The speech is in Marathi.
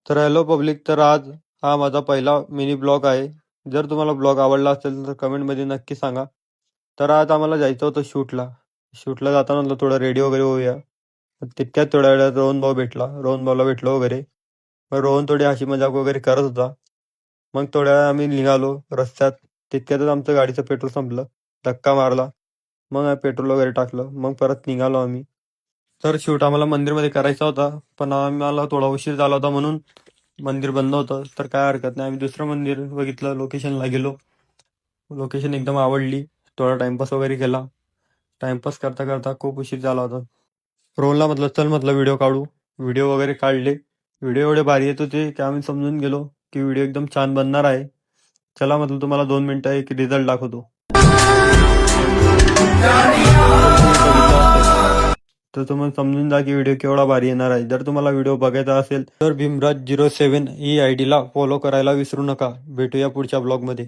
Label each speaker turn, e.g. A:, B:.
A: तर हॅलो पब्लिक, तर आज हा माझा पहिला मिनी ब्लॉग आहे. जर तुम्हाला ब्लॉग आवडला असेल तर कमेंटमध्ये नक्की सांगा. तर आज आम्हाला जायचं होतं शूटला. शूटला जाताना म्हणलं थोडं रेडी वगैरे होऊया. तितक्यात थोड्या वेळात रोहन भाऊ भेटला. रोहन भाऊला भेटलो वगैरे. मग रोहन थोडी हशी मजाक वगैरे करत होता. मग थोड्या वेळा आम्ही निघालो रस्त्यात. तितक्यातच आमचं गाडीचं पेट्रोल संपलं. धक्का मारला. मग पेट्रोल वगैरे टाकलं. मग परत निघालो आम्ही. तर शूट आम्हाला मंदिरमध्ये करायचा होता, पण आम्हाला थोडा उशीर झाला होता म्हणून मंदिर बंद होतं. तर काय हरकत नाही, आम्ही दुसरं मंदिर बघितलं, लोकेशनला गेलो. लोकेशन एकदम आवडली. थोडा टाइमपास वगैरे केला. टाइमपास करता करता खूप उशीर झाला होता. रोहनला म्हटलं चल, म्हटलं व्हिडिओ काढू. व्हिडिओ वगैरे काढले. व्हिडिओ एवढे भारी येत होते की आम्ही समजून गेलो की व्हिडिओ एकदम छान बनणार आहे. चला म्हटलं तुम्हाला 2 मिनिटं एक रिझल्ट दाखवतो. जर तुम्ही बघितला असेल तर तुम्ही समजून जा की व्हिडिओ केवढा भारी येणार आहे. जर तुम्हाला व्हिडिओ बघायचा असेल तर भीमराज 07 ही ID ला फॉलो करायला विसरू नका. भेटूया पुढच्या ब्लॉगमध्ये.